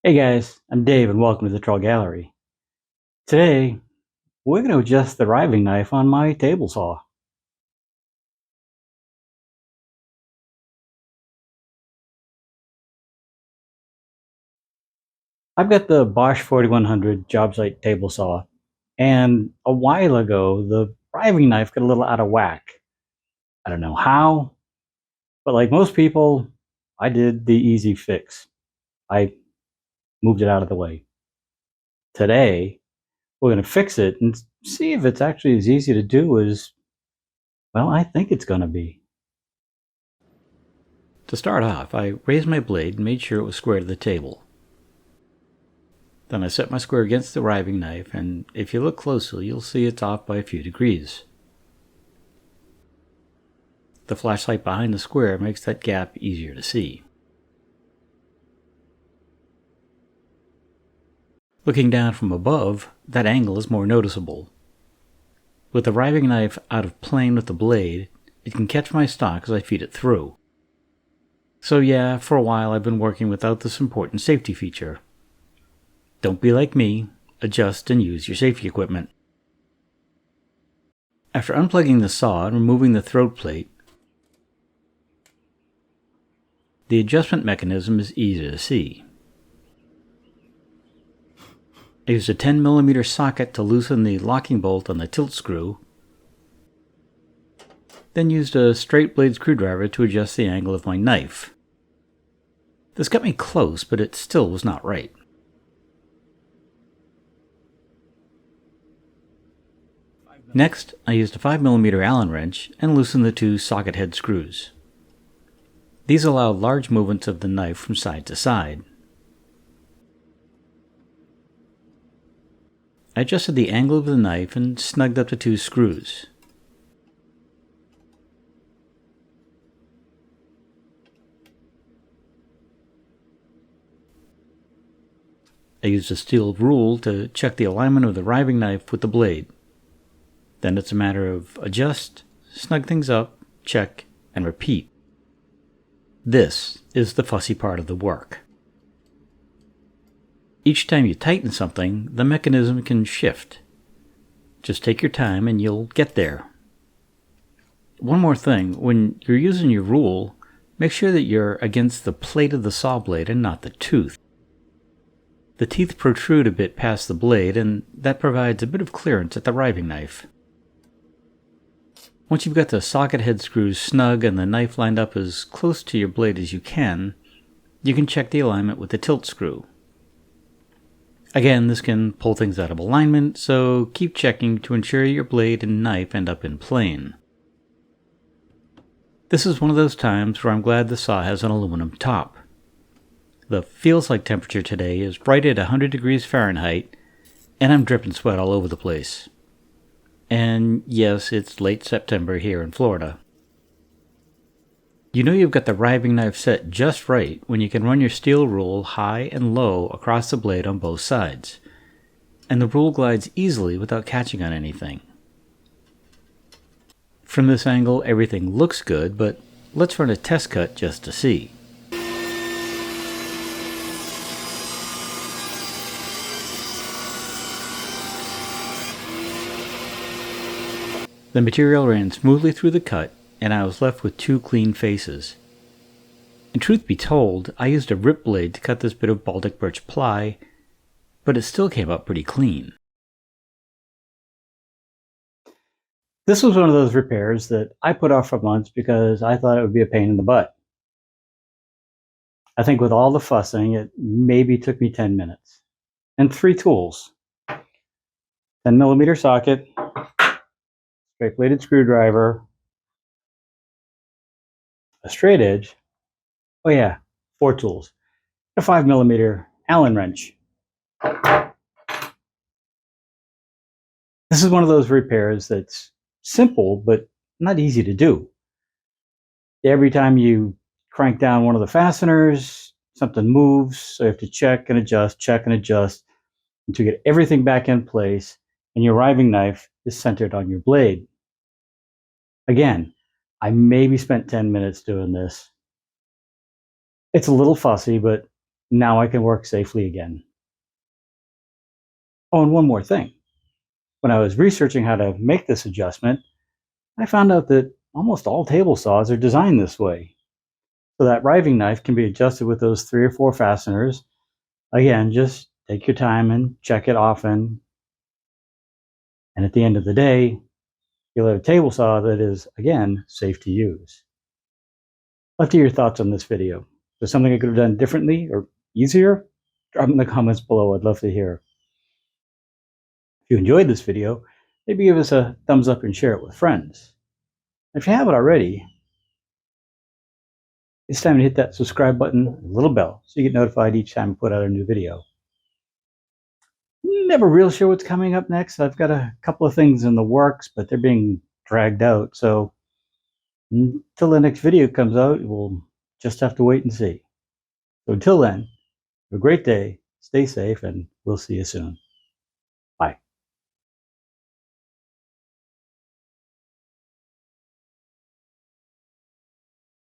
Hey guys, I'm Dave and welcome to the Trull Gallery. Today, we're going to adjust the riving knife on my table saw. I've got the Bosch 4100 job site table saw, and a while ago, the riving knife got a little out of whack. I don't know how, but like most people, I did the easy fix. I moved it out of the way. Today, we're going to fix it and see if it's actually as easy to do as, well, I think it's going to be. To start off, I raised my blade and made sure it was square to the table. Then I set my square against the riving knife, and if you look closely, you'll see it's off by a few degrees. The flashlight behind the square makes that gap easier to see. Looking down from above, that angle is more noticeable. With the riving knife out of plane with the blade, it can catch my stock as I feed it through. So yeah, for a while I've been working without this important safety feature. Don't be like me, adjust and use your safety equipment. After unplugging the saw and removing the throat plate, the adjustment mechanism is easy to see. I used a 10mm socket to loosen the locking bolt on the tilt screw, then used a straight blade screwdriver to adjust the angle of my knife. This got me close, but it still was not right. Next, I used a 5mm Allen wrench and loosened the two socket head screws. These allow large movements of the knife from side to side. I adjusted the angle of the knife and snugged up the two screws. I used a steel rule to check the alignment of the riving knife with the blade. Then it's a matter of adjust, snug things up, check, and repeat. This is the fussy part of the work. Each time you tighten something, the mechanism can shift. Just take your time and you'll get there. One more thing, when you're using your rule, make sure that you're against the plate of the saw blade and not the tooth. The teeth protrude a bit past the blade, and that provides a bit of clearance at the riving knife. Once you've got the socket head screws snug and the knife lined up as close to your blade as you can check the alignment with the tilt screw. Again, this can pull things out of alignment, so keep checking to ensure your blade and knife end up in plane. This is one of those times where I'm glad the saw has an aluminum top. The feels like temperature today is right at 100 degrees Fahrenheit, and I'm dripping sweat all over the place. And yes, it's late September here in Florida. You know you've got the riving knife set just right when you can run your steel rule high and low across the blade on both sides, and the rule glides easily without catching on anything. From this angle, everything looks good, but let's run a test cut just to see. The material ran smoothly through the cut, and I was left with two clean faces. And truth be told, I used a rip blade to cut this bit of Baltic birch ply, but it still came up pretty clean. This was one of those repairs that I put off for months because I thought it would be a pain in the butt. I think with all the fussing, it maybe took me 10 minutes. And 3 tools. 10mm socket, straight bladed screwdriver, a straight edge, oh yeah, 4 tools, a 5mm Allen wrench. This is one of those repairs that's simple, but not easy to do. Every time you crank down one of the fasteners, something moves, so you have to check and adjust until you get everything back in place and your riving knife is centered on your blade. Again, I maybe spent 10 minutes doing this. It's a little fussy, but Now I can work safely again. Oh, and one more thing. When I was researching how to make this adjustment, I found out that almost all table saws are designed this way. So that riving knife can be adjusted with those 3 or 4 fasteners. Again, just take your time and check it often. And at the end of the day, you'll have a table saw that is, again, safe to use. Love to hear your thoughts on this video. Is there something I could have done differently or easier? Drop in the comments below. I'd love to hear. If you enjoyed this video, maybe give us a thumbs up and share it with friends. If you haven't already, it's time to hit that subscribe button and little bell so you get notified each time I put out a new video. Never real sure what's coming up next. I've got a couple of things in the works, but they're being dragged out. So until the next video comes out, we'll just have to wait and see. So until then, have a great day, stay safe, and we'll see you soon.